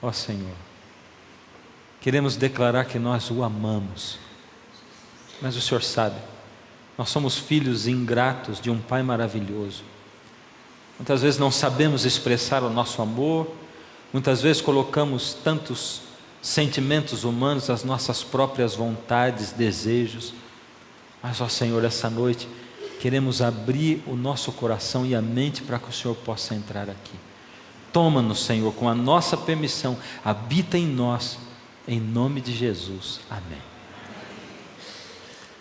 Ó Senhor, queremos declarar que nós o amamos, mas o Senhor sabe, nós somos filhos ingratos de um Pai maravilhoso. Muitas vezes não sabemos expressar o nosso amor, muitas vezes colocamos tantos sentimentos humanos, as nossas próprias vontades, desejos. Mas, ó Senhor, essa noite queremos abrir o nosso coração e a mente para que o Senhor possa entrar aqui. Toma-nos, Senhor, com a nossa permissão, habita em nós, em nome de Jesus, amém.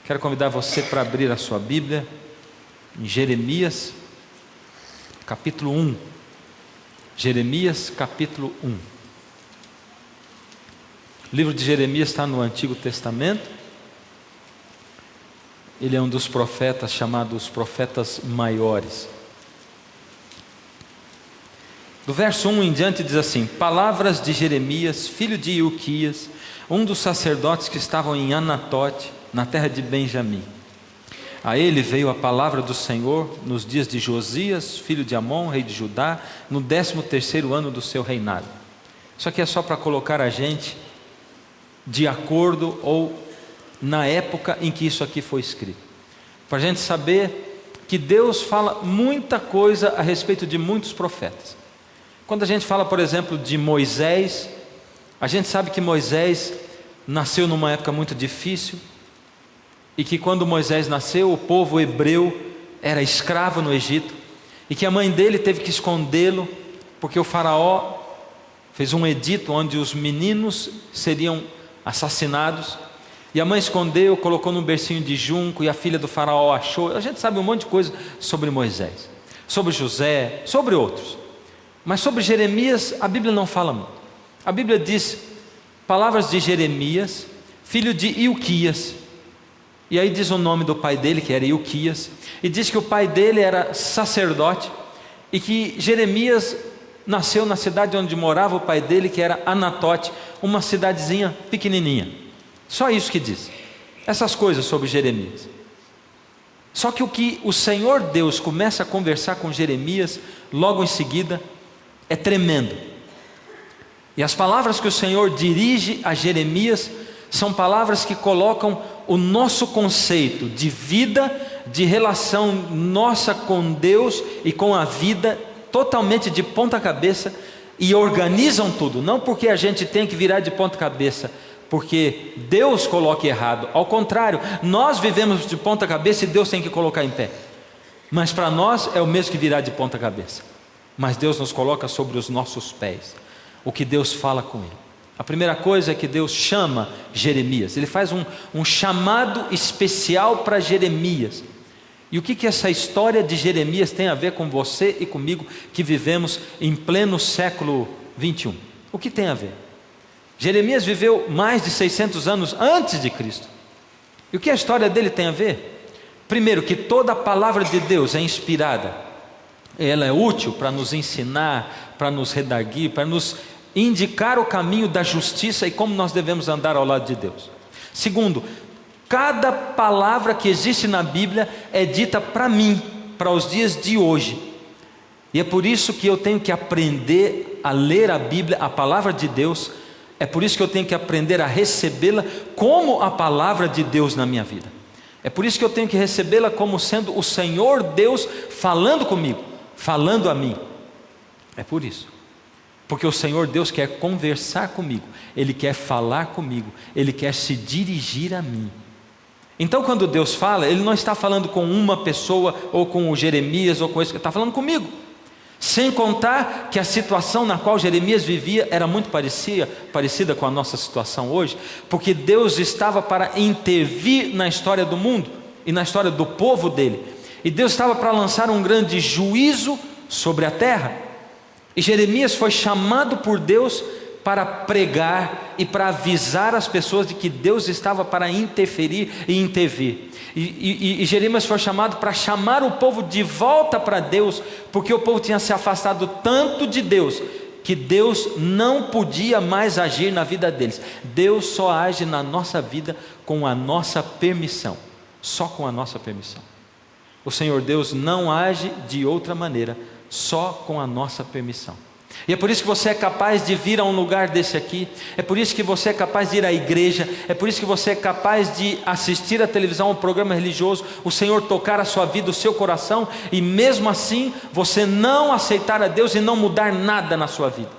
Quero convidar você para abrir a sua Bíblia em Jeremias capítulo 1. Jeremias capítulo 1. O livro de Jeremias está no Antigo Testamento. Ele é um dos profetas chamados profetas maiores. Do verso 1 em diante diz assim: palavras de Jeremias, filho de Ilquias, um dos sacerdotes que estavam em Anatote, na terra de Benjamim. A ele veio a palavra do Senhor nos dias de Josias, filho de Amon, rei de Judá, no 13º ano do seu reinado. Isso aqui é só para colocar a gente de acordo ou na época em que isso aqui foi escrito, para a gente saber que Deus fala muita coisa a respeito de muitos profetas. Quando a gente fala, por exemplo, de Moisés, a gente sabe que Moisés nasceu numa época muito difícil, e que quando Moisés nasceu, o povo hebreu era escravo no Egito, e que a mãe dele teve que escondê-lo, porque o faraó fez um edito onde os meninos seriam assassinados, e a mãe escondeu, colocou num bercinho de junco, e a filha do faraó achou. A gente sabe um monte de coisa sobre Moisés, sobre José, sobre outros, mas sobre Jeremias a Bíblia não fala muito. A Bíblia diz, palavras de Jeremias, filho de Ilquias, e aí diz o nome do pai dele, que era Ilquias, e diz que o pai dele era sacerdote, e que Jeremias nasceu na cidade onde morava o pai dele, que era Anatote, uma cidadezinha pequenininha. Só isso que diz, essas coisas sobre Jeremias. Só que o que o Senhor Deus começa a conversar com Jeremias, logo em seguida, é tremendo. E as palavras que o Senhor dirige a Jeremias, são palavras que colocam o nosso conceito de vida, de relação nossa com Deus e com a vida, totalmente de ponta cabeça, e organizam tudo, não porque a gente tem que virar de ponta cabeça, porque Deus coloca errado, ao contrário, nós vivemos de ponta cabeça e Deus tem que colocar em pé, mas para nós é o mesmo que virar de ponta cabeça, mas Deus nos coloca sobre os nossos pés, o que Deus fala com ele. A primeira coisa é que Deus chama Jeremias, ele faz um chamado especial para Jeremias. E o que essa história de Jeremias tem a ver com você e comigo, que vivemos em pleno século 21? O que tem a ver? Jeremias viveu mais de 600 anos antes de Cristo. E o que a história dele tem a ver? Primeiro, que toda a palavra de Deus é inspirada, ela é útil para nos ensinar, para nos redarguir, para nos indicar o caminho da justiça e como nós devemos andar ao lado de Deus. Segundo, cada palavra que existe na Bíblia é dita para mim, para os dias de hoje, e é por isso que eu tenho que aprender a ler a Bíblia, a palavra de Deus. É por isso que eu tenho que aprender a recebê-la como a palavra de Deus na minha vida. É por isso que eu tenho que recebê-la como sendo o Senhor Deus falando comigo, falando a mim. É por isso, porque o Senhor Deus quer conversar comigo, Ele quer falar comigo, Ele quer se dirigir a mim. Então quando Deus fala, Ele não está falando com uma pessoa, ou com o Jeremias, ou com esse, Ele está falando comigo. Sem contar que a situação na qual Jeremias vivia era muito parecida com a nossa situação hoje, porque Deus estava para intervir na história do mundo e na história do povo dele, e Deus estava para lançar um grande juízo sobre a terra, e Jeremias foi chamado por Deus para pregar e para avisar as pessoas de que Deus estava para interferir e intervir. E Jeremias foi chamado para chamar o povo de volta para Deus, porque o povo tinha se afastado tanto de Deus, que Deus não podia mais agir na vida deles. Deus só age na nossa vida com a nossa permissão, só com a nossa permissão. O Senhor Deus não age de outra maneira, só com a nossa permissão. E é por isso que você é capaz de vir a um lugar desse aqui, é por isso que você é capaz de ir à igreja, é por isso que você é capaz de assistir à televisão, um programa religioso, o Senhor tocar a sua vida, o seu coração, e mesmo assim você não aceitar a Deus e não mudar nada na sua vida.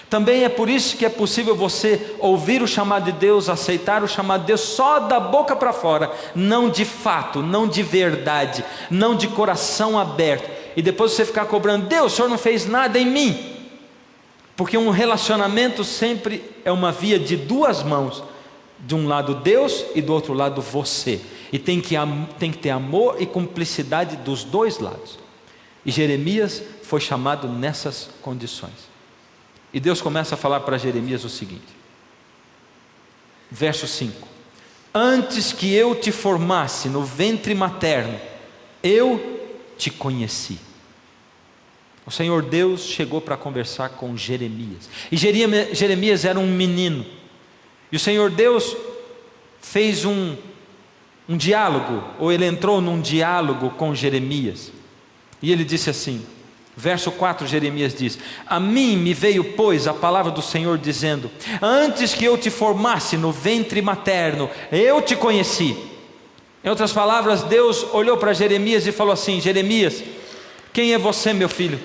Também é por isso que é possível você ouvir o chamado de Deus, aceitar o chamado de Deus só da boca para fora, não de fato, não de verdade, não de coração aberto, e depois você ficar cobrando: Deus, o Senhor não fez nada em mim. Porque um relacionamento sempre é uma via de duas mãos, de um lado Deus e do outro lado você, e tem que ter amor e cumplicidade dos dois lados. E Jeremias foi chamado nessas condições. E Deus começa a falar para Jeremias o seguinte, verso 5: antes que eu te formasse no ventre materno, eu te conheci. O Senhor Deus chegou para conversar com Jeremias, e Jeremias era um menino, e o Senhor Deus fez um diálogo, ou ele entrou num diálogo com Jeremias, e ele disse assim, verso 4, Jeremias diz: a mim me veio, pois, a palavra do Senhor dizendo: antes que eu te formasse no ventre materno, eu te conheci. Em outras palavras, Deus olhou para Jeremias e falou assim: Jeremias, quem é você, meu filho?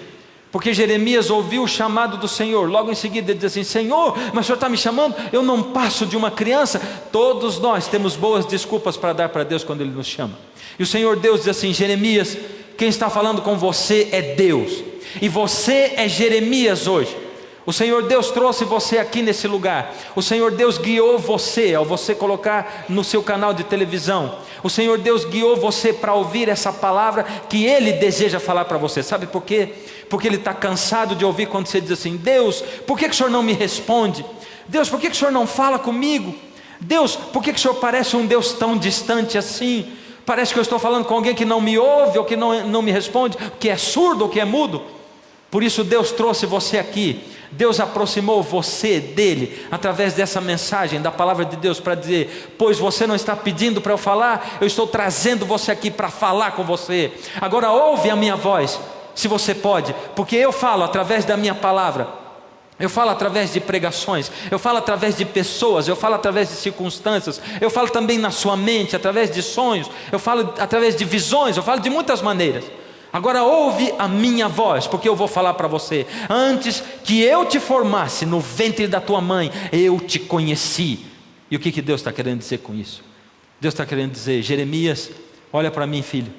Porque Jeremias ouviu o chamado do Senhor. Logo em seguida ele diz assim: Senhor, mas o Senhor está me chamando? Eu não passo de uma criança. Todos nós temos boas desculpas para dar para Deus quando Ele nos chama. E o Senhor Deus diz assim: Jeremias, quem está falando com você é Deus, e você é Jeremias hoje. O Senhor Deus trouxe você aqui nesse lugar. O Senhor Deus guiou você ao você colocar no seu canal de televisão. O Senhor Deus guiou você para ouvir essa palavra que Ele deseja falar para você. Sabe por quê? Porque Ele está cansado de ouvir quando você diz assim: Deus, por que o Senhor não me responde? Deus, por que o Senhor não fala comigo? Deus, por que o Senhor parece um Deus tão distante assim? Parece que eu estou falando com alguém que não me ouve, ou que não me responde, que é surdo ou que é mudo. Por isso Deus trouxe você aqui. Deus aproximou você dele através dessa mensagem da palavra de Deus para dizer: pois você não está pedindo para eu falar, eu estou trazendo você aqui para falar com você. Agora ouve a minha voz, se você pode, porque eu falo através da minha palavra. Eu falo através de pregações, eu falo através de pessoas, eu falo através de circunstâncias, eu falo também na sua mente, através de sonhos, eu falo através de visões, eu falo de muitas maneiras. Agora ouve a minha voz, porque eu vou falar para você: antes que eu te formasse no ventre da tua mãe, eu te conheci. E o que Deus está querendo dizer com isso? Deus está querendo dizer: Jeremias, olha para mim, filho,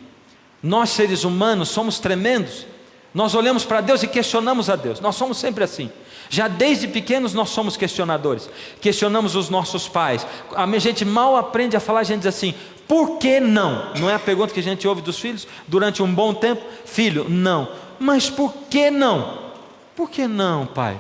nós seres humanos somos tremendos, nós olhamos para Deus e questionamos a Deus, nós somos sempre assim. Já desde pequenos nós somos questionadores, questionamos os nossos pais. A gente mal aprende a falar, a gente diz assim: por que não? Não é a pergunta que a gente ouve dos filhos durante um bom tempo? Filho, não. Mas por que não? Por que não, pai?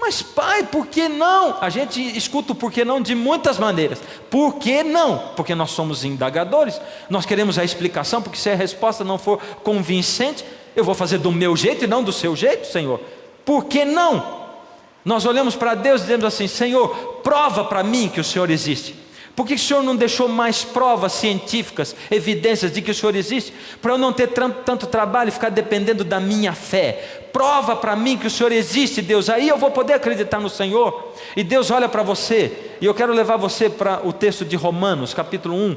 Mas pai, por que não? A gente escuta o por que não de muitas maneiras. Por que não? Porque nós somos indagadores, nós queremos a explicação, porque se a resposta não for convincente, eu vou fazer do meu jeito e não do seu jeito, Senhor. Por que não? Nós olhamos para Deus e dizemos assim: Senhor, prova para mim que o Senhor existe. Por que o Senhor não deixou mais provas científicas, evidências de que o Senhor existe? Para eu não ter tanto trabalho e ficar dependendo da minha fé. Prova para mim que o Senhor existe, Deus, aí eu vou poder acreditar no Senhor. E Deus olha para você, e eu quero levar você para o texto de Romanos, capítulo 1,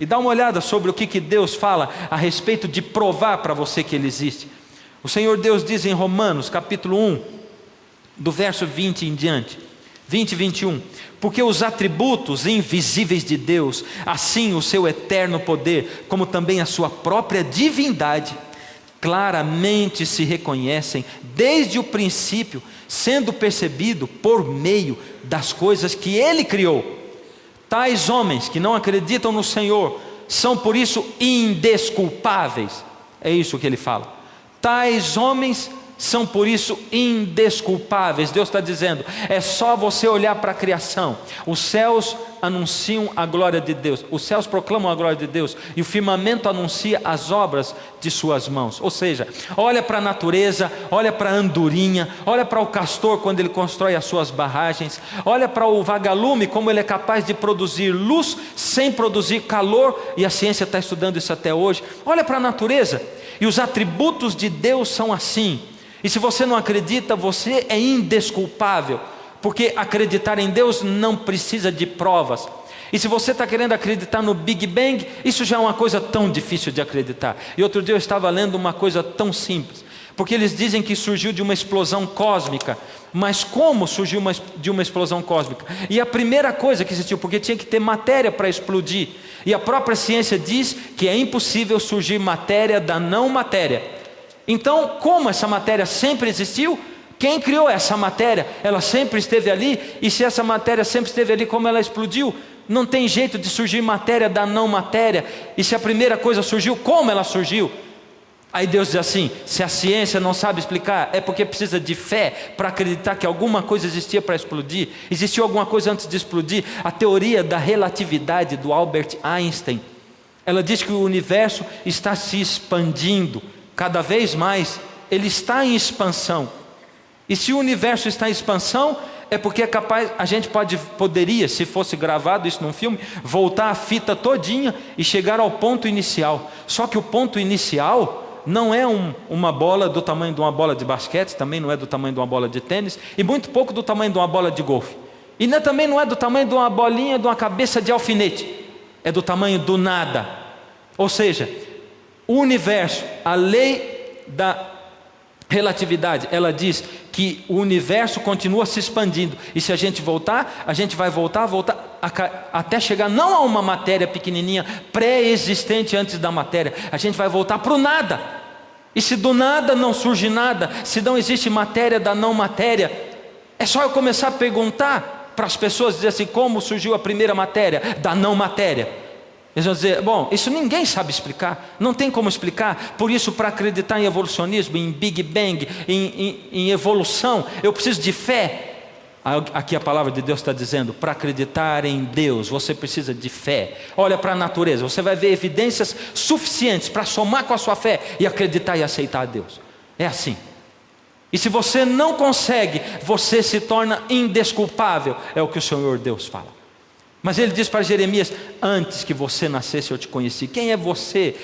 e dá uma olhada sobre o que Deus fala a respeito de provar para você que Ele existe. O Senhor Deus diz em Romanos, capítulo 1, do verso 20 em diante, 20 e 21, porque os atributos invisíveis de Deus, assim o seu eterno poder, como também a sua própria divindade, claramente se reconhecem desde o princípio, sendo percebido por meio das coisas que Ele criou. Tais homens que não acreditam no Senhor são por isso indesculpáveis. É isso que Ele fala. Tais homens são por isso indesculpáveis. Deus está dizendo: é só você olhar para a criação. Os céus anunciam a glória de Deus, os céus proclamam a glória de Deus, e o firmamento anuncia as obras de suas mãos. Ou seja, olha para a natureza, olha para a andorinha, olha para o castor quando ele constrói as suas barragens, olha para o vagalume como ele é capaz de produzir luz sem produzir calor, e a ciência está estudando isso até hoje. Olha para a natureza, e os atributos de Deus são assim. E se você não acredita, você é indesculpável, porque acreditar em Deus não precisa de provas. E se você está querendo acreditar no Big Bang, isso já é uma coisa tão difícil de acreditar. E outro dia eu estava lendo uma coisa tão simples, porque eles dizem que surgiu de uma explosão cósmica. Mas como surgiu de uma explosão cósmica? E a primeira coisa que existiu, porque tinha que ter matéria para explodir. E a própria ciência diz que é impossível surgir matéria da não matéria. Então, como essa matéria sempre existiu, quem criou essa matéria? Ela sempre esteve ali, e se essa matéria sempre esteve ali, como ela explodiu? Não tem jeito de surgir matéria da não matéria. E se a primeira coisa surgiu, como ela surgiu? Aí Deus diz assim: se a ciência não sabe explicar, é porque precisa de fé para acreditar que alguma coisa existia para explodir. Existiu alguma coisa antes de explodir. A teoria da relatividade do Albert Einstein, ela diz que o universo está se expandindo cada vez mais. Ele está em expansão. E se o universo está em expansão, é porque é capaz, a gente poderia, se fosse gravado isso num filme, voltar a fita todinha e chegar ao ponto inicial. Só que o ponto inicial não é uma bola do tamanho de uma bola de basquete, também não é do tamanho de uma bola de tênis, e muito pouco do tamanho de uma bola de golfe. E também não é do tamanho de uma bolinha, de uma cabeça de alfinete. É do tamanho do nada. Ou seja, o universo, a lei da relatividade, ela diz que o universo continua se expandindo. E se a gente voltar, a gente vai voltar até chegar não a uma matéria pequenininha, pré-existente antes da matéria. A gente vai voltar para o nada. E se do nada não surge nada, se não existe matéria da não matéria, é só eu começar a perguntar para as pessoas, dizer assim: como surgiu a primeira matéria da não matéria? Eles vão dizer: bom, isso ninguém sabe explicar, não tem como explicar. Por isso, para acreditar em evolucionismo, em Big Bang, em evolução, eu preciso de fé. Aqui a palavra de Deus está dizendo: para acreditar em Deus, você precisa de fé. Olha para a natureza, você vai ver evidências suficientes para somar com a sua fé e acreditar e aceitar a Deus. É assim. E se você não consegue, você se torna indesculpável. É o que o Senhor Deus fala. Mas ele diz para Jeremias: antes que você nascesse eu te conheci. Quem é você?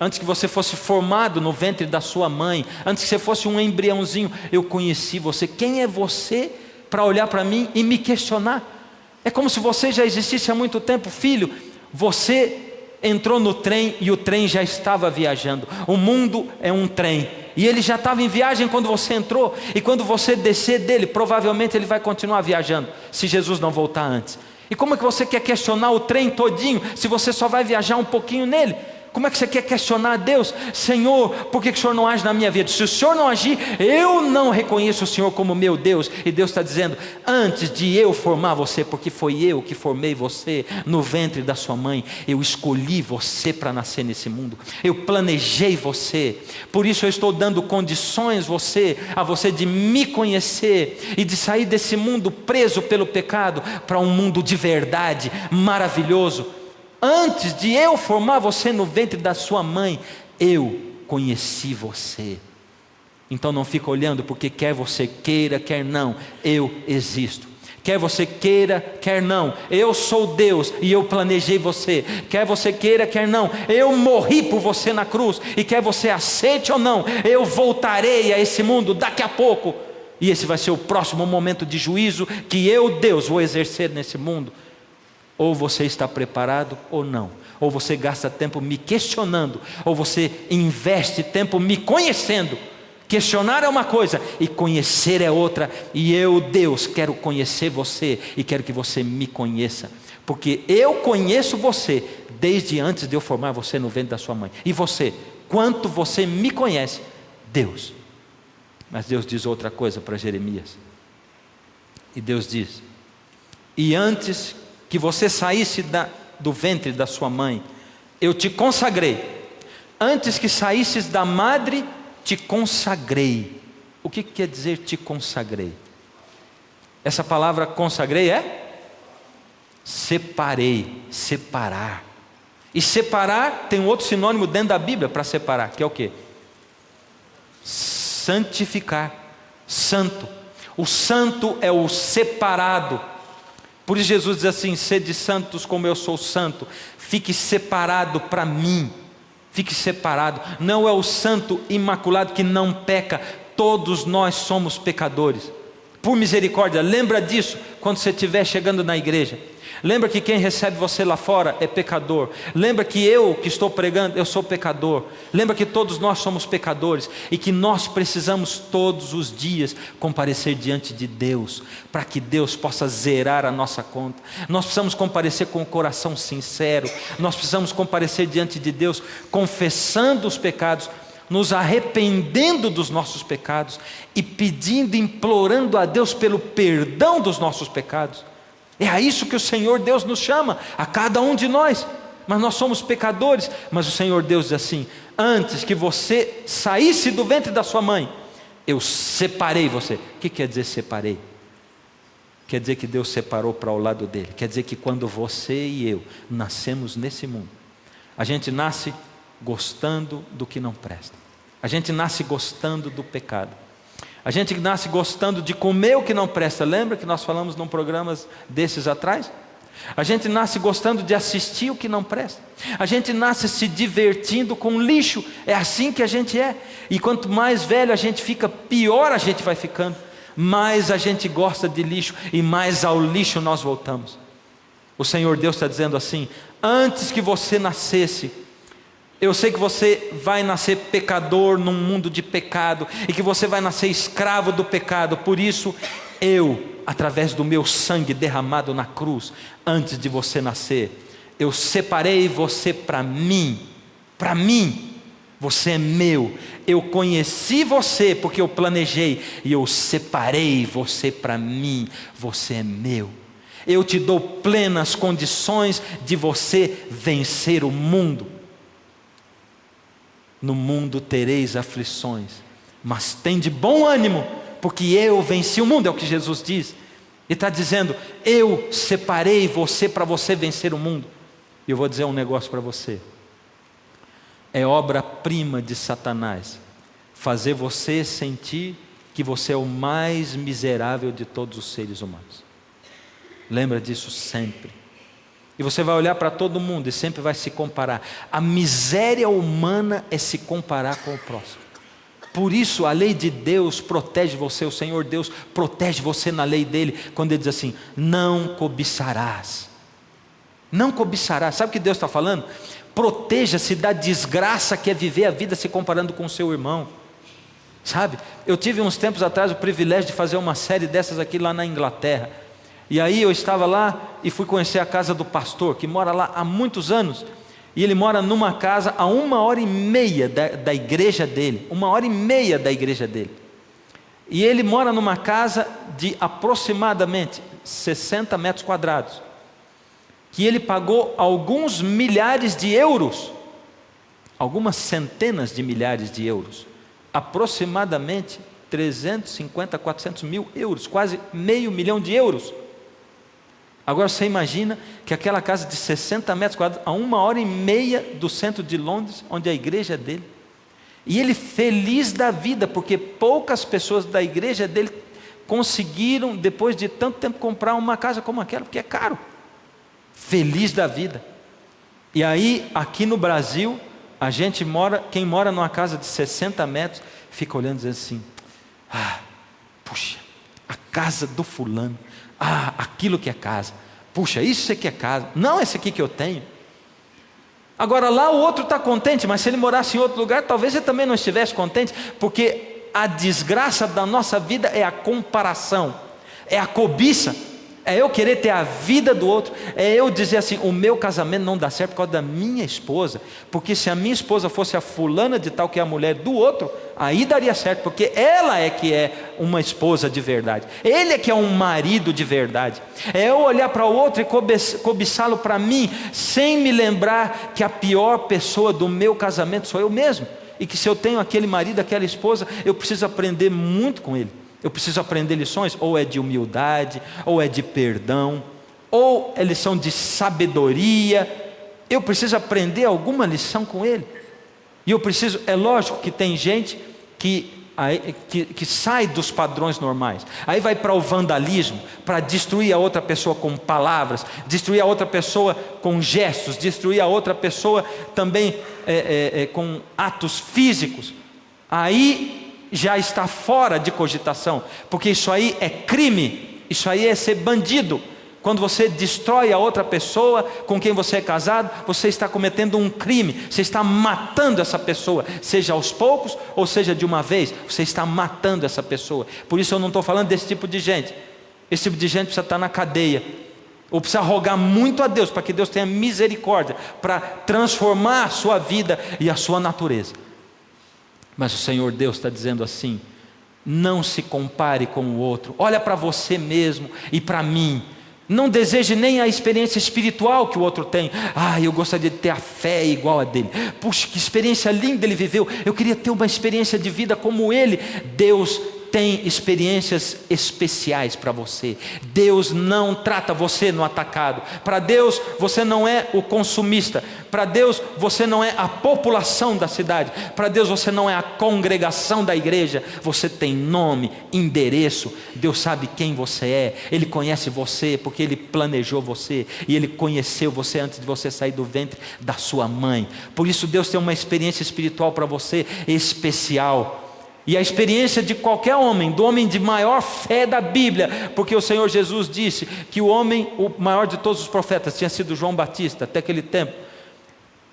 Antes que você fosse formado no ventre da sua mãe, antes que você fosse um embriãozinho, eu conheci você. Quem é você para olhar para mim e me questionar? É como se você já existisse há muito tempo. Filho, você entrou no trem e o trem já estava viajando. O mundo é um trem e ele já estava em viagem quando você entrou. E quando você descer dele, provavelmente ele vai continuar viajando, se Jesus não voltar antes. E como é que você quer questionar o trem todinho, se você só vai viajar um pouquinho nele? Como é que você quer questionar a Deus? Senhor, por que o Senhor não age na minha vida? Se o Senhor não agir, eu não reconheço o Senhor como meu Deus. E Deus está dizendo: antes de eu formar você, porque foi eu que formei você no ventre da sua mãe, eu escolhi você para nascer nesse mundo, eu planejei você. Por isso eu estou dando condições a você de me conhecer e de sair desse mundo preso pelo pecado para um mundo de verdade, maravilhoso. Antes de eu formar você no ventre da sua mãe, eu conheci você. Então não fica olhando, porque quer você queira, quer não, eu existo. Quer você queira, quer não, eu sou Deus e eu planejei você. Quer você queira, quer não, eu morri por você na cruz. E quer você aceite ou não, eu voltarei a esse mundo daqui a pouco. E esse vai ser o próximo momento de juízo que eu, Deus, vou exercer nesse mundo. Ou você está preparado ou não. Ou você gasta tempo me questionando, ou você investe tempo me conhecendo. Questionar é uma coisa e conhecer é outra. E eu, Deus, quero conhecer você e quero que você me conheça, porque eu conheço você desde antes de eu formar você no ventre da sua mãe. E você, quanto você me conhece? Deus. Mas Deus diz outra coisa para Jeremias. E Deus diz: e antes que você saísse do ventre da sua mãe, eu te consagrei. Antes que saísses da madre, te consagrei. O que quer dizer te consagrei? Essa palavra consagrei é separei, separar. E separar tem um outro sinônimo dentro da Bíblia para separar, que é o quê? Santificar, santo. O santo é o separado. Por isso Jesus diz assim: sede santos como eu sou santo. Fique separado para mim. Fique separado. Não é o santo imaculado que não peca. todos nós somos pecadores. Por misericórdia, lembra disso quando você estiver chegando na igreja. Lembra que quem recebe você lá fora é pecador. Lembra que eu que estou pregando, eu sou pecador. Lembra que todos nós somos pecadores e que nós precisamos todos os dias comparecer diante de Deus, para que Deus possa zerar a nossa conta. Nós precisamos comparecer com o coração sincero. Nós precisamos comparecer diante de Deus confessando os pecados, nos arrependendo dos nossos pecados e pedindo, implorando a Deus pelo perdão dos nossos pecados. É a isso que o Senhor Deus nos chama, a cada um de nós. Mas nós somos pecadores. Mas o Senhor Deus diz assim: antes que você saísse do ventre da sua mãe, eu separei você. O que quer dizer separei? Quer dizer que Deus separou para o lado dele. Quer dizer que quando você e eu nascemos nesse mundo, a gente nasce gostando do que não presta. A gente nasce gostando do pecado. A gente nasce gostando de comer o que não presta. Lembra que nós falamos num programa desses atrás? A gente nasce gostando de assistir o que não presta. A gente nasce se divertindo com lixo. É assim que a gente é. E quanto mais velho a gente fica, pior a gente vai ficando. Mais a gente gosta de lixo e mais ao lixo nós voltamos. O Senhor Deus está dizendo assim: antes que você nascesse, eu sei que você vai nascer pecador num mundo de pecado, e que você vai nascer escravo do pecado. Por isso eu, através do meu sangue derramado na cruz, antes de você nascer, eu separei você para mim. Para mim, você é meu. Eu conheci você porque eu planejei, e eu separei você para mim. Você é meu. Eu te dou plenas condições de você vencer o mundo. No mundo tereis aflições, mas tem de bom ânimo, porque eu venci o mundo, é o que Jesus diz. Ele está dizendo: eu separei você para você vencer o mundo. E eu vou dizer um negócio para você: é obra-prima de Satanás fazer você sentir que você é o mais miserável de todos os seres humanos. Lembra disso sempre. E você vai olhar para todo mundo e sempre vai se comparar. A miséria humana é se comparar com o próximo. Por isso a lei de Deus protege você. O Senhor Deus protege você na lei dele, quando ele diz assim: não cobiçarás. Não cobiçarás. Sabe o que Deus está falando? Proteja-se da desgraça que é viver a vida se comparando com o seu irmão. Sabe, eu tive uns tempos atrás o privilégio de fazer uma série dessas aqui lá na Inglaterra. E aí eu estava lá e fui conhecer a casa do pastor, que mora lá há muitos anos. E ele mora numa casa a 1h30 da igreja dele. 1h30 da igreja dele. E ele mora numa casa de aproximadamente 60 metros quadrados, que ele pagou alguns milhares de euros, algumas centenas de milhares de euros, aproximadamente 350, 400 mil euros, quase $500 mil. Agora você imagina que aquela casa de 60 metros quadrados, a 1h30 do centro de Londres, onde a igreja é dele, e ele feliz da vida, porque poucas pessoas da igreja dele conseguiram, depois de tanto tempo, comprar uma casa como aquela, porque é caro. Feliz da vida. E aí, aqui no Brasil, a gente mora, quem mora numa casa de 60 metros, fica olhando e dizendo assim: puxa, a casa do fulano, aquilo que é casa, puxa, isso aqui é casa, não esse aqui que eu tenho. Agora lá o outro está contente, mas se ele morasse em outro lugar, talvez ele também não estivesse contente, porque a desgraça da nossa vida é a comparação, é a cobiça, é eu querer ter a vida do outro, é eu dizer assim: o meu casamento não dá certo por causa da minha esposa, porque se a minha esposa fosse a fulana de tal que é a mulher do outro, aí daria certo, porque ela é que é uma esposa de verdade, ele é que é um marido de verdade. É eu olhar para o outro e cobiçá-lo para mim, sem me lembrar que a pior pessoa do meu casamento sou eu mesmo, e que se eu tenho aquele marido, aquela esposa, eu preciso aprender muito com ele. Eu preciso aprender lições, ou é de humildade, ou é de perdão, ou é lição de sabedoria. Eu preciso aprender alguma lição com ele. E eu preciso, é lógico que tem gente que sai dos padrões normais, aí vai para o vandalismo, para destruir a outra pessoa com palavras, destruir a outra pessoa com gestos, destruir a outra pessoa também com atos físicos. Aí já está fora de cogitação, porque isso aí é crime, isso aí é ser bandido. Quando você destrói a outra pessoa com quem você é casado, você está cometendo um crime, você está matando essa pessoa, seja aos poucos ou seja de uma vez, você está matando essa pessoa. Por isso eu não estou falando desse tipo de gente. Esse tipo de gente precisa estar na cadeia, ou precisa rogar muito a Deus, para que Deus tenha misericórdia, para transformar a sua vida e a sua natureza. Mas o Senhor Deus está dizendo assim: não se compare com o outro, olha para você mesmo e para mim. Não deseje nem a experiência espiritual que o outro tem. Eu gostaria de ter a fé igual a dele. Puxa, que experiência linda ele viveu. Eu queria ter uma experiência de vida como ele. Deus tem experiências especiais para você. Deus não trata você no atacado. Para Deus você não é o consumista. Para Deus você não é a população da cidade. Para Deus você não é a congregação da igreja. Você tem nome, endereço. Deus sabe quem você é. Ele conhece você porque Ele planejou você, e Ele conheceu você antes de você sair do ventre da sua mãe. Por isso Deus tem uma experiência espiritual para você especial. E a experiência de qualquer homem, do homem de maior fé da Bíblia, porque o Senhor Jesus disse que o maior de todos os profetas tinha sido João Batista até aquele tempo.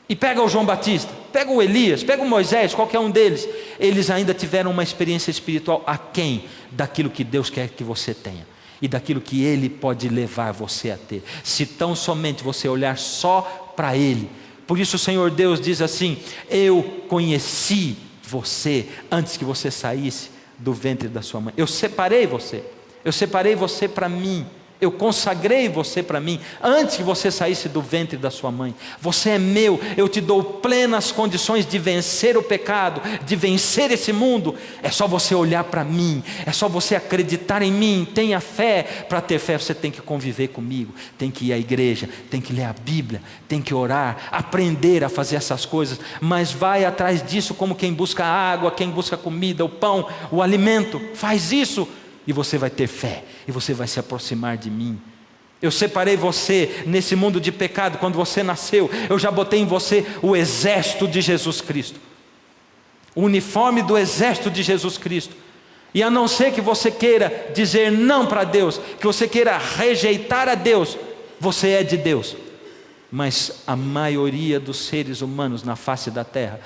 E pega o João Batista, pega o Elias, pega o Moisés, qualquer um deles, eles ainda tiveram uma experiência espiritual aquém daquilo que Deus quer que você tenha, e daquilo que Ele pode levar você a ter, se tão somente você olhar só para Ele. Por isso o Senhor Deus diz assim: eu conheci você antes que você saísse do ventre da sua mãe. Eu separei você para mim. Eu consagrei você para mim antes que você saísse do ventre da sua mãe. Você é meu. Eu te dou plenas condições de vencer o pecado, de vencer esse mundo. É só você olhar para mim, é só você acreditar em mim. Tenha fé. Para ter fé você tem que conviver comigo, tem que ir à igreja, tem que ler a Bíblia, tem que orar, aprender a fazer essas coisas. Mas vai atrás disso como quem busca água, quem busca comida, o pão, o alimento. Faz isso e você vai ter fé, e você vai se aproximar de mim. Eu separei você nesse mundo de pecado. Quando você nasceu, eu já botei em você o exército de Jesus Cristo, o uniforme do exército de Jesus Cristo. E a não ser que você queira dizer não para Deus, que você queira rejeitar a Deus, você é de Deus. Mas a maioria dos seres humanos na face da terra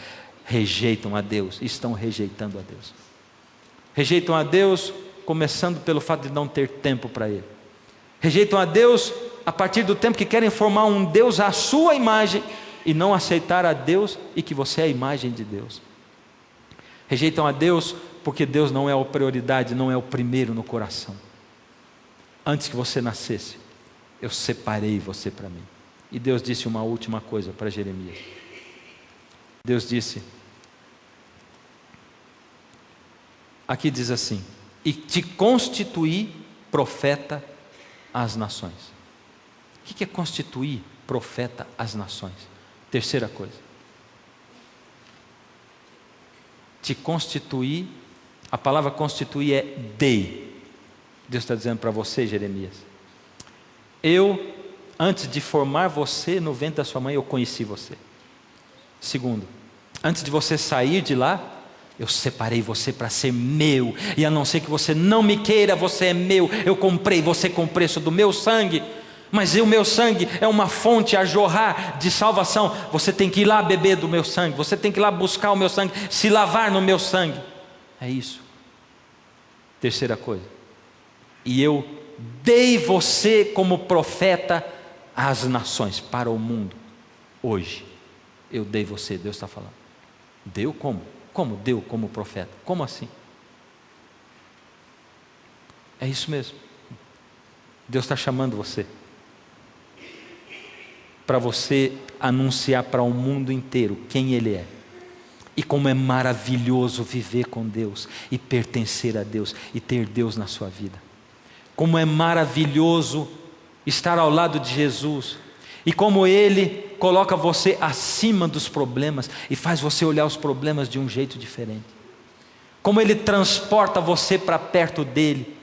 rejeitam a Deus, estão rejeitando a Deus. Rejeitam a Deus começando pelo fato de não ter tempo para Ele. Rejeitam a Deus a partir do tempo que querem formar um Deus à sua imagem e não aceitar a Deus e que você é a imagem de Deus. Rejeitam a Deus porque Deus não é a prioridade, não é o primeiro no coração. Antes que você nascesse, eu separei você para mim. E Deus disse uma última coisa para Jeremias. Deus disse, aqui diz assim: e te constituí profeta às nações. O que é constituir profeta às nações? Terceira coisa, te constituir. A palavra constituir é dei. Deus está dizendo para você, Jeremias: eu, antes de formar você no ventre da sua mãe, eu conheci você. Segundo, antes de você sair de lá, eu separei você para ser meu, e a não ser que você não me queira, você é meu. Eu comprei você com o preço do meu sangue, mas o meu sangue é uma fonte a jorrar de salvação. Você tem que ir lá beber do meu sangue, você tem que ir lá buscar o meu sangue, se lavar no meu sangue. É isso. Terceira coisa, e eu dei você como profeta às nações, para o mundo. Hoje eu dei você. Deus está falando. Deu como? Como deu como profeta? Como assim? É isso mesmo. Deus está chamando você para você anunciar para o mundo inteiro quem Ele é, e como é maravilhoso viver com Deus e pertencer a Deus e ter Deus na sua vida. Como é maravilhoso estar ao lado de Jesus, e como Ele coloca você acima dos problemas e faz você olhar os problemas de um jeito diferente. Como Ele transporta você para perto dEle.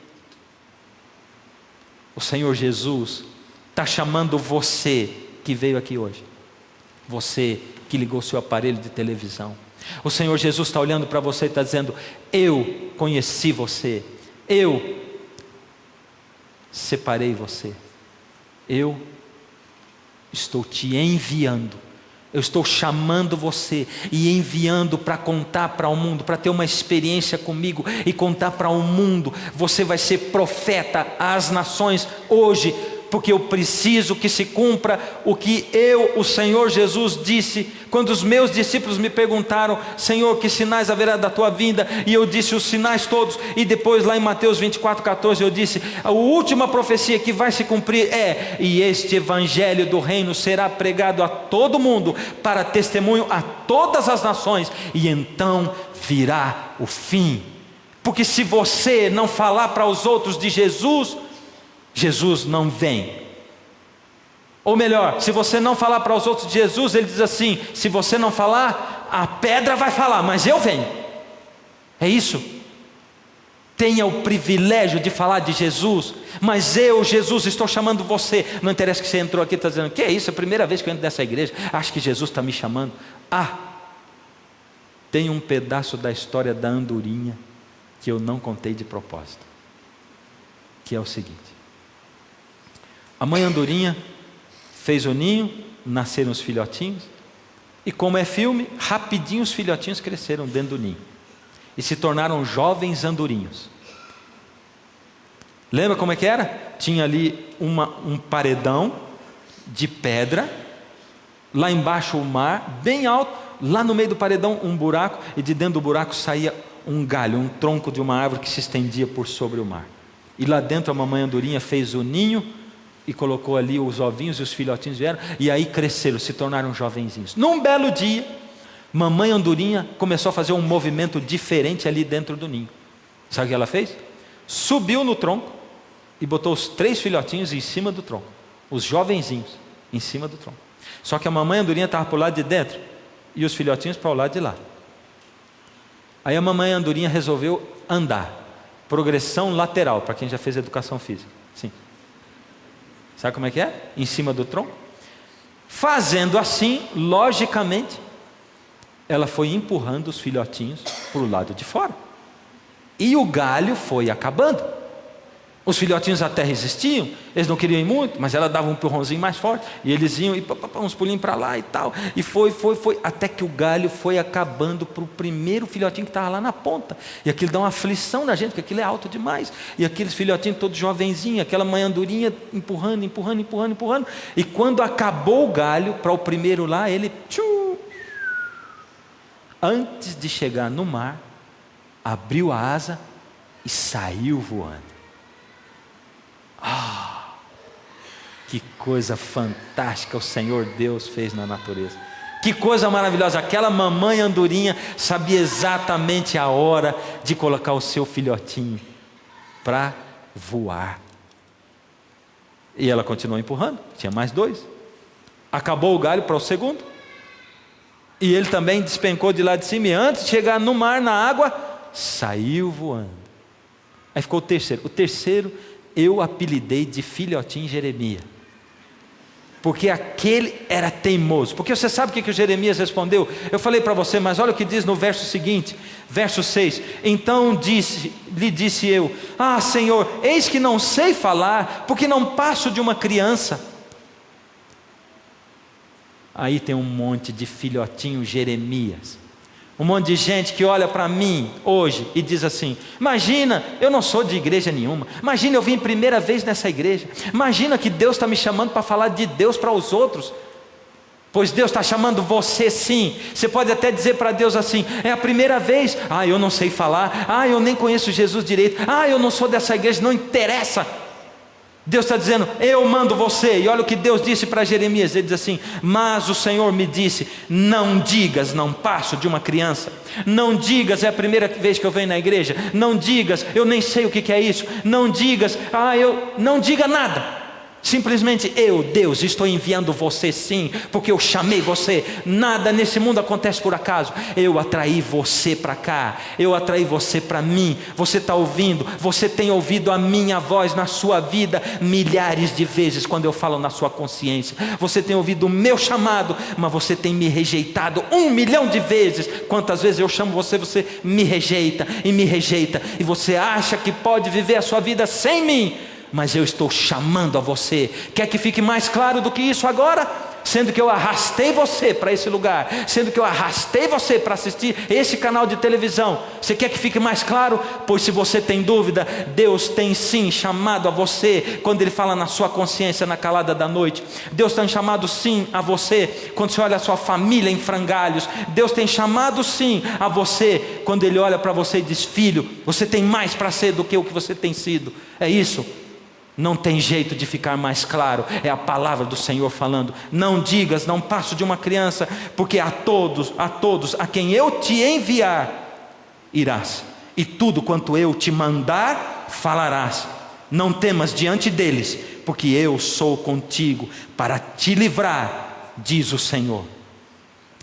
O Senhor Jesus está chamando você que veio aqui hoje, você que ligou seu aparelho de televisão, O Senhor Jesus está olhando para você e está dizendo: eu conheci você, eu separei você, eu estou te enviando, eu estou chamando você e enviando para contar para o mundo, para ter uma experiência comigo e contar para o mundo. Você vai ser profeta às nações hoje, porque eu preciso que se cumpra o que o Senhor Jesus disse, quando os meus discípulos me perguntaram: Senhor, que sinais haverá da tua vinda? E eu disse os sinais todos, e depois lá em Mateus 24:14 eu disse: a última profecia que vai se cumprir e este evangelho do reino será pregado a todo mundo, para testemunho a todas as nações, e então virá o fim. Porque se você não falar para os outros de Jesus, Jesus não vem. Ou melhor, se você não falar para os outros de Jesus, ele diz assim: se você não falar, a pedra vai falar, mas eu venho. É isso. Tenha o privilégio de falar de Jesus. Mas eu, Jesus, estou chamando você. Não interessa que você entrou aqui e está dizendo: que é isso, é a primeira vez que eu entro nessa igreja, acho que Jesus está me chamando. Tem um pedaço da história da andorinha que eu não contei de propósito, que é o seguinte: a mãe andorinha fez o ninho, nasceram os filhotinhos, e como é filme, rapidinho os filhotinhos cresceram dentro do ninho e se tornaram jovens andorinhos. Lembra como é que era? Tinha ali um paredão de pedra, lá embaixo o mar, bem alto, lá no meio do paredão um buraco, e de dentro do buraco saía um galho, um tronco de uma árvore que se estendia por sobre o mar. E lá dentro a mamãe andorinha fez o ninho e colocou ali os ovinhos, e os filhotinhos vieram, e aí cresceram, se tornaram jovenzinhos. Num belo dia, mamãe andorinha começou a fazer um movimento diferente ali dentro do ninho. Sabe o que ela fez? Subiu no tronco e botou os 3 filhotinhos em cima do tronco, os jovenzinhos em cima do tronco. Só que a mamãe andorinha estava para o lado de dentro e os filhotinhos para o lado de lá. Aí a mamãe andorinha resolveu andar, progressão lateral, para quem já fez educação física. Sim. Sabe como é que é? Em cima do tronco. Fazendo assim, logicamente, ela foi empurrando os filhotinhos para o lado de fora. E o galho foi acabando. Os filhotinhos até resistiam, eles não queriam ir muito, mas ela dava um empurrãozinho mais forte, e eles iam, e uns pulinhos para lá e tal, e foi, até que o galho foi acabando para o primeiro filhotinho que estava lá na ponta, e aquilo dá uma aflição na gente, porque aquilo é alto demais, e aqueles filhotinhos todos jovenzinhos, aquela mãe andorinha empurrando, e quando acabou o galho para o primeiro lá, ele, antes de chegar no mar, abriu a asa e saiu voando. Que coisa fantástica o Senhor Deus fez na natureza. Que coisa maravilhosa. Aquela mamãe andorinha sabia exatamente a hora de colocar o seu filhotinho para voar. E ela continuou empurrando. Tinha mais 2. Acabou o galho para o segundo, e ele também despencou de lá de cima, e antes de chegar no mar, na água, saiu voando. Aí ficou o terceiro. O terceiro eu apelidei de filhotinho Jeremias, porque aquele era teimoso. Porque você sabe o que o Jeremias respondeu? Eu falei para você, mas olha o que diz no verso seguinte, verso 6. Então lhe disse eu: Senhor, eis que não sei falar, porque não passo de uma criança. Aí tem um monte de filhotinho Jeremias, um monte de gente que olha para mim hoje e diz assim: imagina, eu não sou de igreja nenhuma, imagina, eu vim primeira vez nessa igreja, imagina que Deus está me chamando para falar de Deus para os outros. Pois Deus está chamando você sim. Você pode até dizer para Deus assim: é a primeira vez, eu não sei falar, eu nem conheço Jesus direito, eu não sou dessa igreja, não interessa. Deus está dizendo: eu mando você. E olha o que Deus disse para Jeremias. Ele diz assim: mas o Senhor me disse, não digas, não passo de uma criança. Não digas, é a primeira vez que eu venho na igreja. Não digas, eu nem sei o que é isso. Não digas, não diga nada. Simplesmente eu, Deus, estou enviando você sim, porque eu chamei você. Nada nesse mundo acontece por acaso. Eu atraí você para cá, eu atraí você para mim. Você está ouvindo, você tem ouvido a minha voz na sua vida milhares de vezes quando eu falo na sua consciência. Você tem ouvido o meu chamado, mas você tem me rejeitado 1 milhão de vezes. Quantas vezes eu chamo você, você me rejeita e me rejeita, e você acha que pode viver a sua vida sem mim. Mas eu estou chamando a você. Quer que fique mais claro do que isso agora? Sendo que eu arrastei você para esse lugar, sendo que eu arrastei você para assistir esse canal de televisão. Você quer que fique mais claro? Pois se você tem dúvida, Deus tem sim chamado a você. Quando Ele fala na sua consciência na calada da noite, Deus tem chamado sim a você. Quando você olha a sua família em frangalhos, Deus tem chamado sim a você. Quando Ele olha para você e diz: filho, você tem mais para ser do que o que você tem sido. É isso. Não tem jeito de ficar mais claro. É a palavra do Senhor falando. Não digas, não passo de uma criança, porque a todos a quem eu te enviar, irás, e tudo quanto eu te mandar, falarás. Não temas diante deles, porque eu sou contigo para te livrar, diz o Senhor.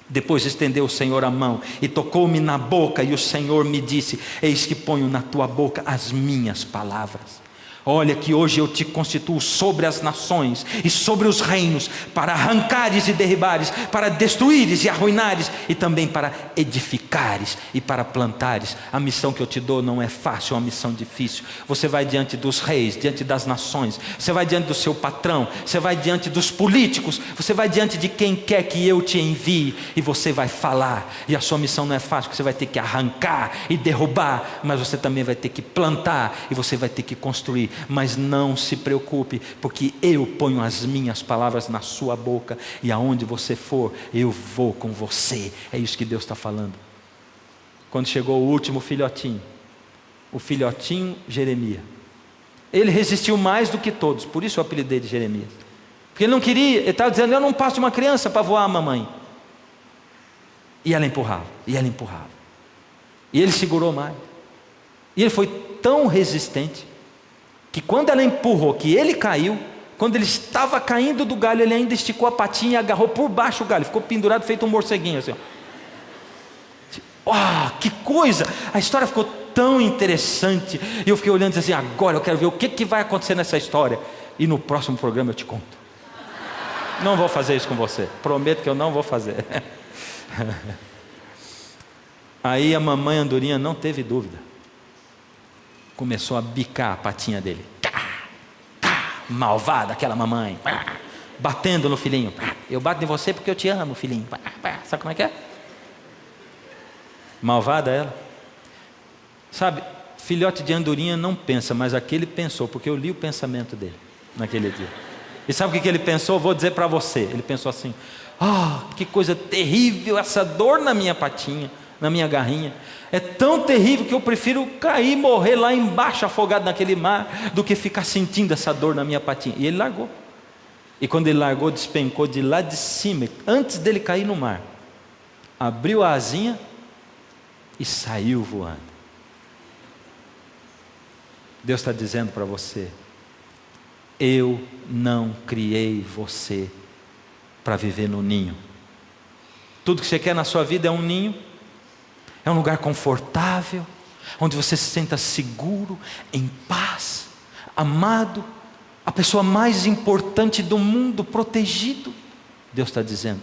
Depois estendeu o Senhor a mão e tocou-me na boca, e o Senhor me disse: eis que ponho na tua boca as minhas palavras. Olha que hoje eu te constituo sobre as nações e sobre os reinos, para arrancares e derribares, para destruires e arruinares, e também para edificares e para plantares. A missão que eu te dou não é fácil, é uma missão difícil. Você vai diante dos reis, diante das nações, você vai diante do seu patrão, você vai diante dos políticos, você vai diante de quem quer que eu te envie, e você vai falar. E a sua missão não é fácil, porque você vai ter que arrancar e derrubar, mas você também vai ter que plantar, e você vai ter que construir. Mas não se preocupe, porque eu ponho as minhas palavras na sua boca, e aonde você for, eu vou com você. É isso que Deus está falando. Quando chegou o último filhotinho, o filhotinho Jeremias, ele resistiu mais do que todos, por isso eu apelidei de Jeremias, porque ele não queria, ele estava dizendo: eu não passo de uma criança para voar, mamãe. E ela empurrava, e ela empurrava, e ele segurou mais, e ele foi tão resistente, que quando ela empurrou, que ele caiu, quando ele estava caindo do galho, ele ainda esticou a patinha e agarrou por baixo o galho, ficou pendurado feito um morceguinho assim, ó. Que coisa! A história ficou tão interessante, e eu fiquei olhando assim: agora eu quero ver o que vai acontecer nessa história, e no próximo programa eu te conto. Não vou fazer isso com você, prometo que eu não vou fazer. Aí a mamãe andorinha não teve dúvida, começou a bicar a patinha dele. Malvada aquela mamãe, batendo no filhinho. Eu bato em você porque eu te amo, filhinho. Sabe como é que é? Malvada ela. Sabe, filhote de andorinha não pensa, mas aquele pensou, porque eu li o pensamento dele naquele dia. E sabe o que ele pensou? Vou dizer para você. Ele pensou assim: que coisa terrível essa dor na minha patinha, na minha garrinha. É tão terrível que eu prefiro cair e morrer lá embaixo, afogado naquele mar, do que ficar sentindo essa dor na minha patinha. E ele largou. E quando ele largou, despencou de lá de cima, antes dele cair no mar, abriu a asinha e saiu voando. Deus está dizendo para você: eu não criei você para viver no ninho. Tudo que você quer na sua vida é um ninho. É um lugar confortável, onde você se sinta seguro, em paz, amado, a pessoa mais importante do mundo, protegido. Deus está dizendo: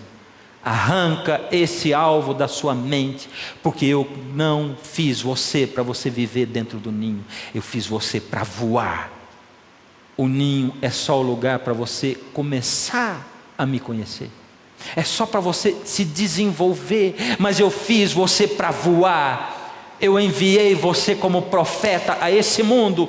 arranca esse alvo da sua mente, porque eu não fiz você para você viver dentro do ninho, eu fiz você para voar. O ninho é só o lugar para você começar a me conhecer. É só para você se desenvolver, mas eu fiz você para voar. Eu enviei você como profeta a esse mundo.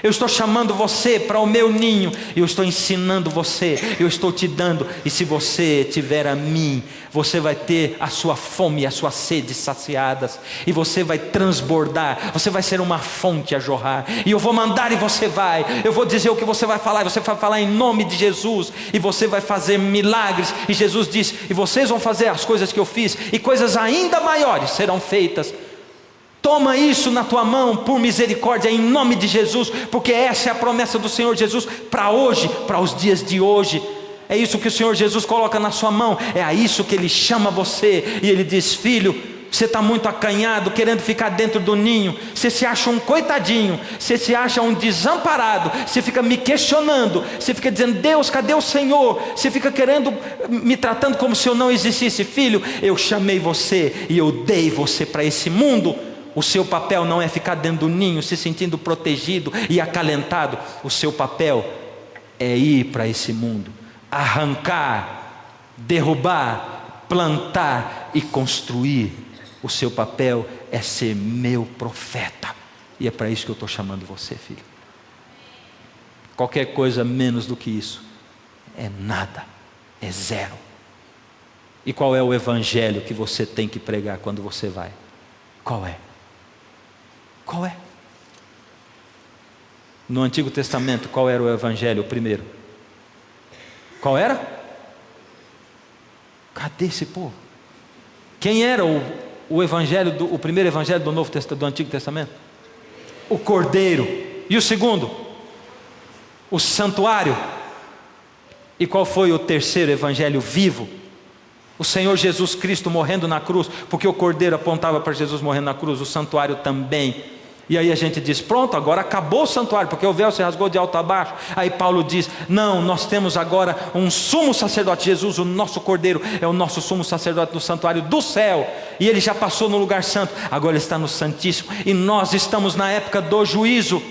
Eu estou chamando você para o meu ninho, eu estou ensinando você, eu estou te dando. E se você tiver a mim, você vai ter a sua fome e a sua sede saciadas, e você vai transbordar, você vai ser uma fonte a jorrar. E eu vou mandar e você vai, eu vou dizer o que você vai falar, e você vai falar em nome de Jesus, e você vai fazer milagres. E Jesus disse: e vocês vão fazer as coisas que eu fiz, e coisas ainda maiores serão feitas, Toma isso na tua mão, por misericórdia, em nome de Jesus, porque essa é a promessa do Senhor Jesus para hoje, para os dias de hoje. É isso que o Senhor Jesus coloca na sua mão, é a isso que Ele chama você, e Ele diz: filho, você está muito acanhado, querendo ficar dentro do ninho, você se acha um coitadinho, você se acha um desamparado, você fica me questionando, você fica dizendo: Deus, cadê o Senhor? Você fica querendo, me tratando como se eu não existisse. Filho, eu chamei você e eu dei você para esse mundo. O seu papel não é ficar dentro do ninho, se sentindo protegido e acalentado. O seu papel é ir para esse mundo, arrancar, derrubar, plantar e construir. O seu papel é ser meu profeta, e é para isso que eu estou chamando você, filho. Qualquer coisa menos do que isso é nada, é zero. E qual é o evangelho que você tem que pregar quando você vai? Qual é? Qual é? No Antigo Testamento, qual era o evangelho, o primeiro? Qual era? Cadê esse povo? Quem era o evangelho, o primeiro evangelho do do Antigo Testamento? O Cordeiro. E o segundo? O santuário. E qual foi o terceiro evangelho vivo? O Senhor Jesus Cristo morrendo na cruz, porque o Cordeiro apontava para Jesus morrendo na cruz, o santuário também. E aí a gente diz: pronto, agora acabou o santuário, porque o véu se rasgou de alto a baixo. Aí Paulo diz: não, nós temos agora um sumo sacerdote. Jesus, o nosso Cordeiro, é o nosso sumo sacerdote do santuário do céu, e ele já passou no lugar santo, agora ele está no Santíssimo, e nós estamos na época do juízo.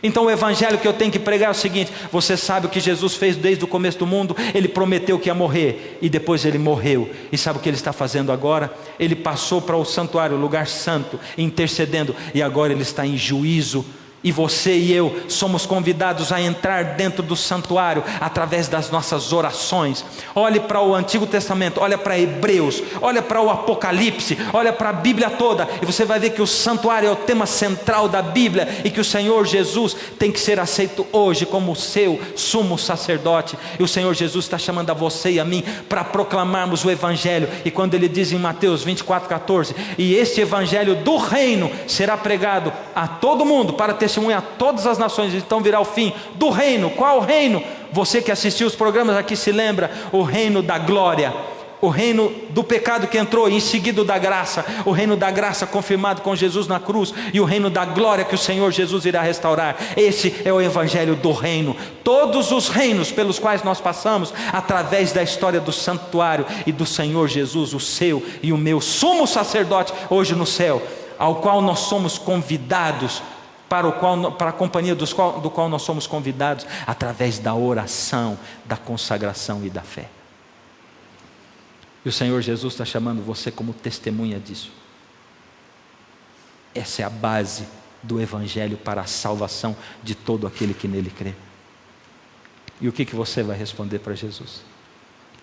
Então o evangelho que eu tenho que pregar é o seguinte: você sabe o que Jesus fez desde o começo do mundo? Ele prometeu que ia morrer, e depois ele morreu. E sabe o que ele está fazendo agora? Ele passou para o santuário, o lugar santo, intercedendo, e agora ele está em juízo. E você e eu somos convidados a entrar dentro do santuário através das nossas orações. Olhe para o Antigo Testamento, olha para Hebreus, olha para o Apocalipse, olha para a Bíblia toda, e você vai ver que o santuário é o tema central da Bíblia, e que o Senhor Jesus tem que ser aceito hoje como o seu sumo sacerdote. E o Senhor Jesus está chamando a você e a mim para proclamarmos o evangelho. E quando ele diz em Mateus 24:14: e este evangelho do reino será pregado a todo mundo para testemunha a todas as nações, então virá o fim do reino. Qual reino? Você que assistiu os programas aqui se lembra: o reino da glória, o reino do pecado que entrou, e em seguida da graça, o reino da graça confirmado com Jesus na cruz, e o reino da glória que o Senhor Jesus irá restaurar. Esse é o evangelho do reino. Todos os reinos pelos quais nós passamos, através da história do santuário e do Senhor Jesus, o seu e o meu sumo sacerdote hoje no céu, ao qual nós somos convidados, para a companhia do qual nós somos convidados através da oração, da consagração e da fé. E o Senhor Jesus está chamando você como testemunha disso. Essa é a base do evangelho para a salvação de todo aquele que nele crê. E o que você vai responder para Jesus?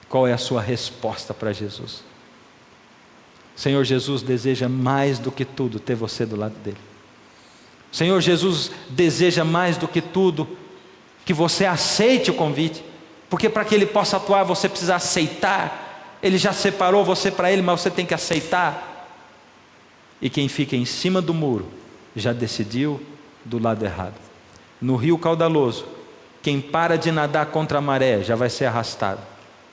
Qual é a sua resposta para Jesus? O Senhor Jesus deseja mais do que tudo ter você do lado dele. O Senhor Jesus deseja mais do que tudo que você aceite o convite, porque para que Ele possa atuar você precisa aceitar. Ele já separou você para Ele, mas você tem que aceitar. E quem fica em cima do muro já decidiu do lado errado. No rio caudaloso, quem para de nadar contra a maré já vai ser arrastado.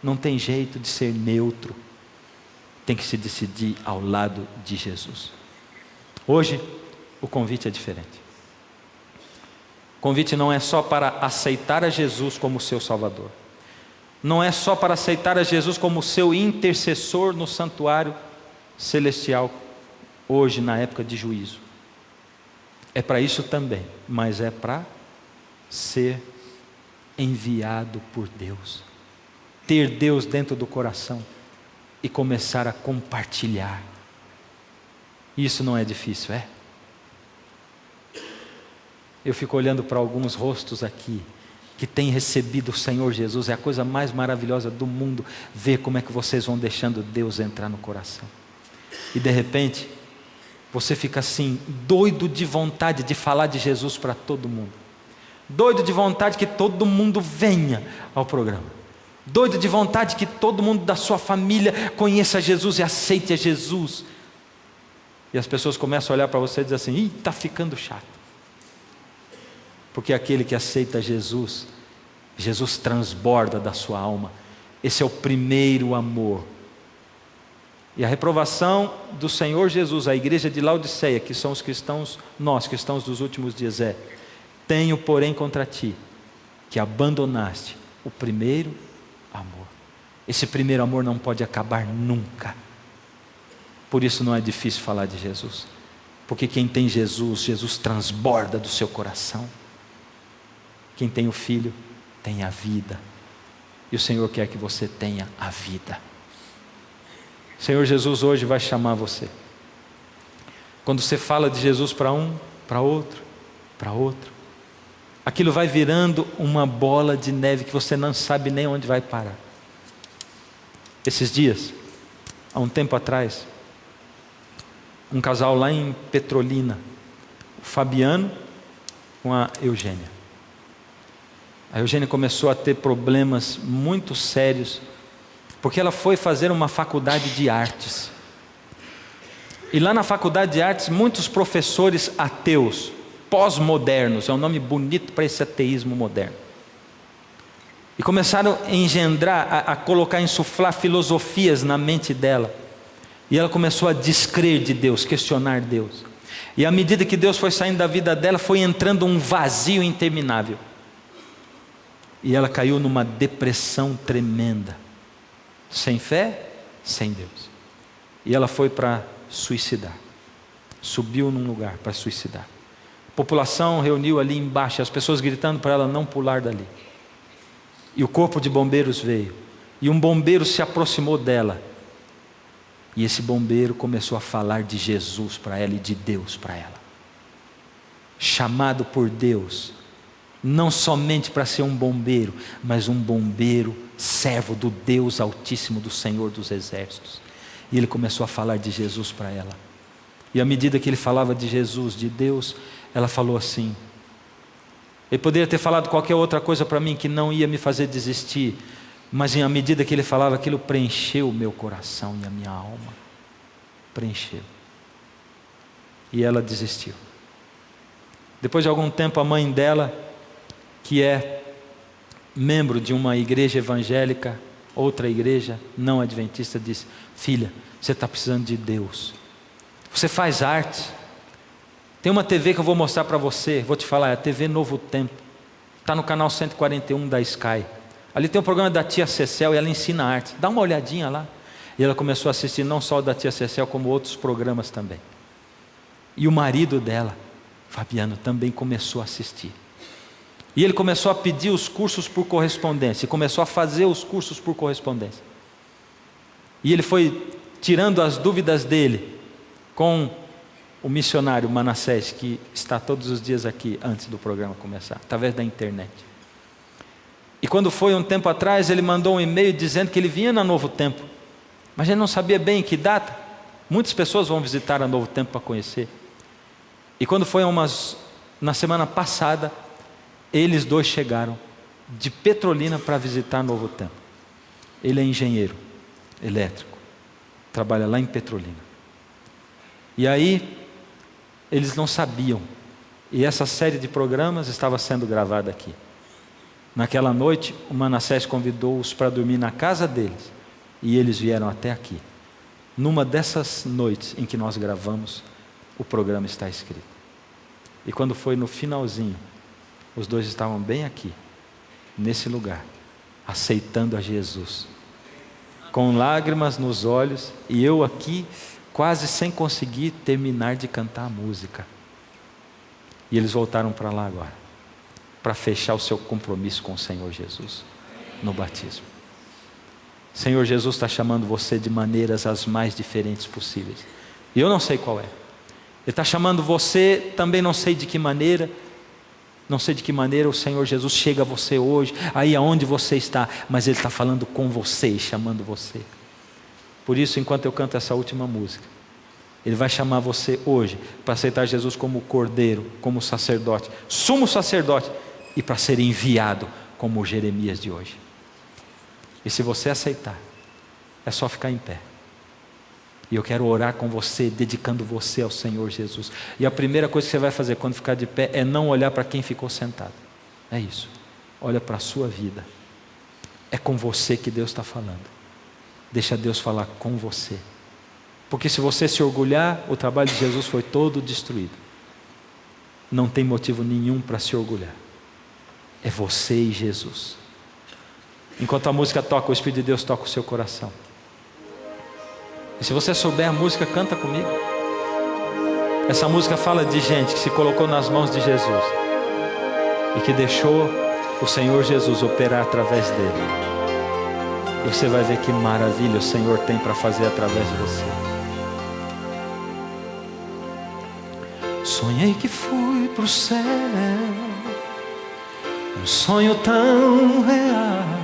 Não tem jeito de ser neutro, tem que se decidir ao lado de Jesus. Hoje o convite é diferente. O convite não é só para aceitar a Jesus como seu Salvador. Não é só para aceitar a Jesus como seu intercessor no santuário celestial, hoje na época de juízo. É para isso também, mas é para ser enviado por Deus. Ter Deus dentro do coração e começar a compartilhar. Isso não é difícil, é? Eu fico olhando para alguns rostos aqui que têm recebido o Senhor Jesus. É a coisa mais maravilhosa do mundo ver como é que vocês vão deixando Deus entrar no coração. E de repente você fica assim, doido de vontade de falar de Jesus para todo mundo, doido de vontade que todo mundo venha ao programa, doido de vontade que todo mundo da sua família conheça Jesus e aceite a Jesus. E as pessoas começam a olhar para você e dizer assim: ih, está ficando chato. Porque aquele que aceita Jesus, Jesus transborda da sua alma. Esse é o primeiro amor. E a reprovação do Senhor Jesus à igreja de Laodiceia, que são os cristãos, nós cristãos dos últimos dias, é: tenho porém contra ti, que abandonaste o primeiro amor. Esse primeiro amor não pode acabar nunca. Por isso não é difícil falar de Jesus, porque quem tem Jesus, Jesus transborda do seu coração. Quem tem o Filho tem a vida, e o Senhor quer que você tenha a vida. O Senhor Jesus hoje vai chamar você. Quando você fala de Jesus para um, para outro, aquilo vai virando uma bola de neve que você não sabe nem onde vai parar. Esses dias, há um tempo atrás, um casal lá em Petrolina, o Fabiano com a Eugênia. A Eugênia começou a ter problemas muito sérios, porque ela foi fazer uma faculdade de artes. E lá na faculdade de artes, muitos professores ateus, pós-modernos, é um nome bonito para esse ateísmo moderno. E começaram a engendrar, a colocar, insuflar filosofias na mente dela. E ela começou a descrer de Deus, questionar Deus. E à medida que Deus foi saindo da vida dela, foi entrando um vazio interminável. E ela caiu numa depressão tremenda. Sem fé, sem Deus. E ela foi para suicidar. Subiu num lugar para suicidar. A população reuniu ali embaixo, as pessoas gritando para ela não pular dali. E o corpo de bombeiros veio. E um bombeiro se aproximou dela. E esse bombeiro começou a falar de Jesus para ela e de Deus para ela. Chamado por Deus, não somente para ser um bombeiro, mas um bombeiro servo do Deus Altíssimo, do Senhor dos Exércitos. E ele começou a falar de Jesus para ela. E à medida que ele falava de Jesus, de Deus, ela falou assim: ele poderia ter falado qualquer outra coisa para mim que não ia me fazer desistir, mas à medida que ele falava, aquilo preencheu o meu coração e a minha alma. Preencheu. E ela desistiu. Depois de algum tempo, a mãe dela, que é membro de uma igreja evangélica, outra igreja não adventista, disse: filha, você está precisando de Deus. Você faz arte. Tem uma TV que eu vou mostrar para você, vou te falar, é a TV Novo Tempo. Está no canal 141 da Sky. Ali tem um programa da tia Cecel e ela ensina arte. Dá uma olhadinha lá. E ela começou a assistir não só o da tia Cecel, como outros programas também. E o marido dela, Fabiano, também começou a assistir. E ele começou a pedir os cursos por correspondência. E começou a fazer os cursos por correspondência. E ele foi tirando as dúvidas dele com o missionário Manassés, que está todos os dias aqui antes do programa começar, através da internet. E quando foi um tempo atrás, ele mandou um e-mail dizendo que ele vinha na Novo Tempo. Mas ele não sabia bem em que data. Muitas pessoas vão visitar a Novo Tempo para conhecer. E quando foi na semana passada, eles dois chegaram de Petrolina para visitar Novo Tempo. Ele é engenheiro elétrico, trabalha lá em Petrolina. E aí, eles não sabiam. E essa série de programas estava sendo gravada aqui. Naquela noite, o Manassés convidou-os para dormir na casa deles. E eles vieram até aqui. Numa dessas noites em que nós gravamos, o programa está escrito. E quando foi no finalzinho, os dois estavam bem aqui, nesse lugar, aceitando a Jesus, com lágrimas nos olhos, e eu aqui, quase sem conseguir terminar de cantar a música. E eles voltaram para lá agora, para fechar o seu compromisso com o Senhor Jesus, no batismo. Senhor Jesus está chamando você de maneiras as mais diferentes possíveis. E eu não sei qual é. Ele está chamando você, também não sei de que maneira. Não sei de que maneira o Senhor Jesus chega a você hoje, aí aonde você está, mas Ele está falando com você e chamando você. Por isso, enquanto eu canto essa última música, Ele vai chamar você hoje para aceitar Jesus como cordeiro, como sacerdote, sumo sacerdote, e para ser enviado como o Jeremias de hoje. E se você aceitar, é só ficar em pé. E eu quero orar com você, dedicando você ao Senhor Jesus. E a primeira coisa que você vai fazer quando ficar de pé é não olhar para quem ficou sentado. É isso. Olha para a sua vida. É com você que Deus está falando. Deixa Deus falar com você. Porque se você se orgulhar, o trabalho de Jesus foi todo destruído. Não tem motivo nenhum para se orgulhar. É você e Jesus. Enquanto a música toca, o Espírito de Deus toca o seu coração. E se você souber a música, canta comigo. Essa música fala de gente que se colocou nas mãos de Jesus e que deixou o Senhor Jesus operar através dele. E você vai ver que maravilha o Senhor tem para fazer através de você. Sonhei que fui pro céu, um sonho tão real.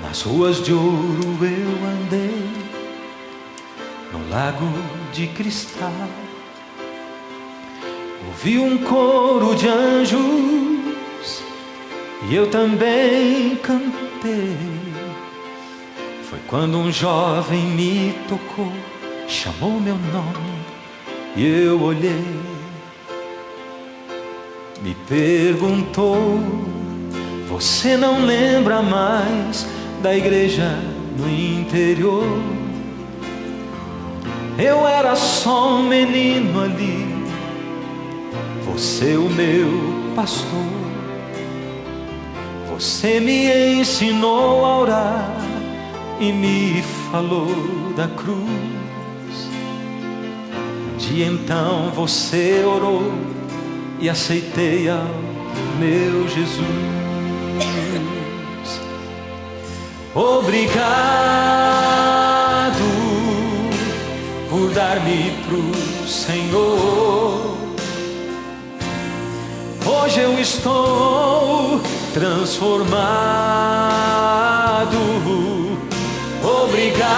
Nas ruas de ouro eu andei, no lago de cristal. Ouvi um coro de anjos e eu também cantei. Foi quando um jovem me tocou, chamou meu nome e eu olhei. Me perguntou: você não lembra mais da igreja no interior? Eu era só um menino ali, você o meu pastor. Você me ensinou a orar e me falou da cruz. Um dia então você orou e aceitei ao meu Jesus. Obrigado por dar-me pro Senhor. Hoje eu estou transformado. Obrigado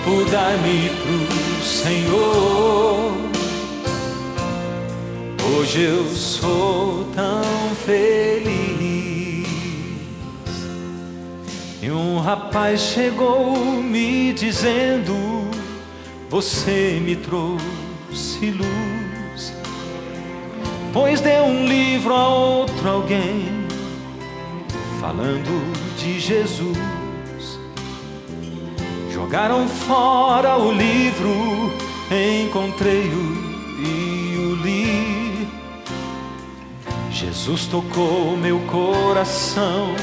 por dar-me pro Senhor. Hoje eu sou tão feliz. E um rapaz chegou me dizendo: você me trouxe luz, pois deu um livro a outro alguém falando de Jesus. Jogaram fora o livro, encontrei-o e o li. Jesus tocou meu coração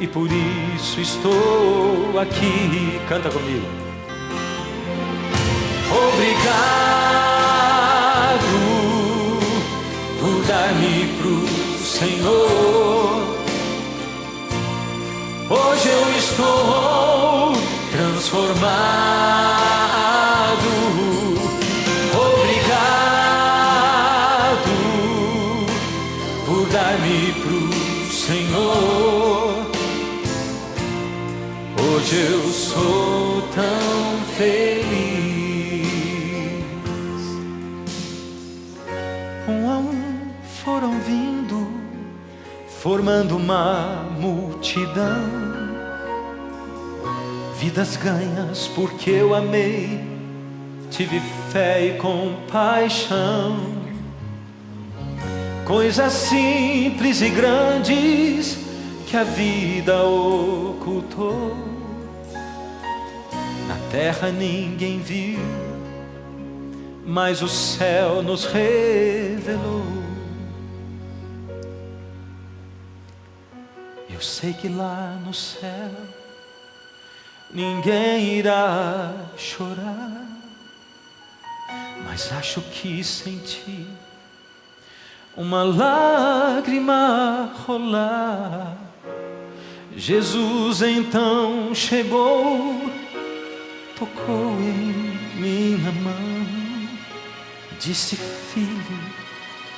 e por isso estou aqui. Canta comigo. Obrigado por dar-me pro Senhor. Hoje eu estou transformado. Obrigado por dar-me pro Senhor. Hoje eu sou tão feliz. Um a um foram vindo, formando uma multidão. Vidas ganhas porque eu amei, tive fé e compaixão. Coisas simples e grandes que a vida ocultou. Na terra ninguém viu, mas o céu nos revelou. Eu sei que lá no céu ninguém irá chorar, mas acho que senti uma lágrima rolar. Jesus então chegou, tocou em minha mão, disse: filho,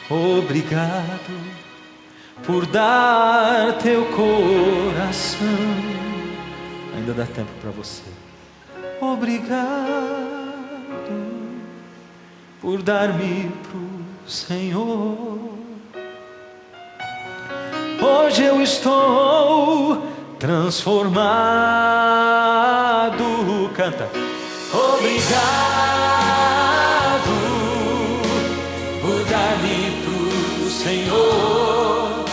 obrigado por dar teu coração. Ainda dá tempo para você. Obrigado por dar-me pro Senhor. Hoje eu estou transformado. Canta. Obrigado por dar-me pro Senhor.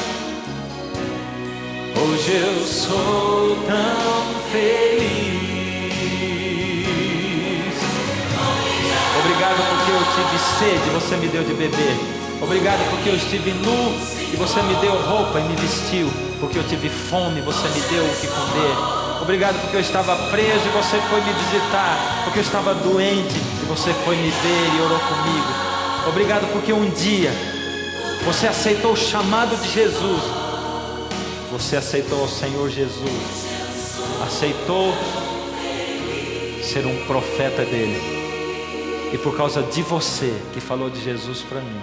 Hoje eu sou tão feliz. Obrigado porque eu tive sede, você me deu de beber. Obrigado porque eu estive nu e você me deu roupa e me vestiu. Porque eu tive fome, você me deu o que comer. Obrigado porque eu estava preso e você foi me visitar. Porque eu estava doente e você foi me ver e orou comigo. Obrigado porque um dia você aceitou o chamado de Jesus. Você aceitou o Senhor Jesus. Aceitou ser um profeta dele. E por causa de você que falou de Jesus para mim,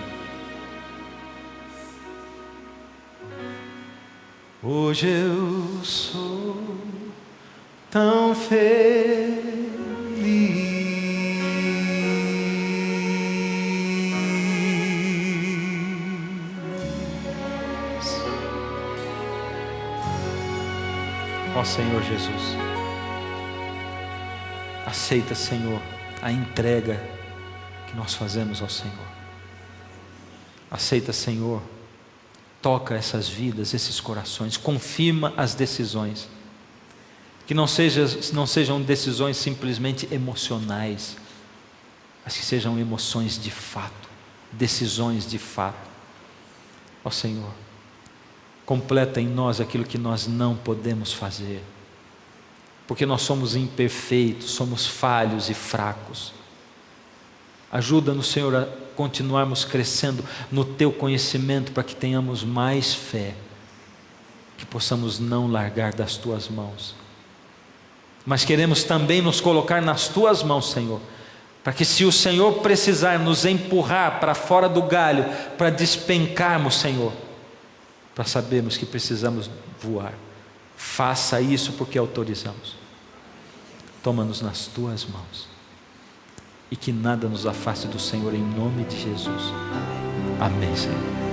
hoje eu sou tão feliz. Ó Senhor Jesus, aceita, Senhor, a entrega que nós fazemos ao Senhor. Aceita, Senhor, toca essas vidas, esses corações, confirma as decisões, que não sejam decisões simplesmente emocionais, mas que sejam emoções de fato, decisões de fato. Ó Senhor, completa em nós aquilo que nós não podemos fazer, porque nós somos imperfeitos, somos falhos e fracos. Ajuda-nos, Senhor, a continuarmos crescendo no Teu conhecimento, para que tenhamos mais fé, que possamos não largar das Tuas mãos. Mas queremos também nos colocar nas Tuas mãos, Senhor, para que se o Senhor precisar nos empurrar para fora do galho, para despencarmos, Senhor, para sabermos que precisamos voar, faça isso porque autorizamos. Toma-nos nas Tuas mãos, e que nada nos afaste do Senhor, em nome de Jesus. Amém, Senhor.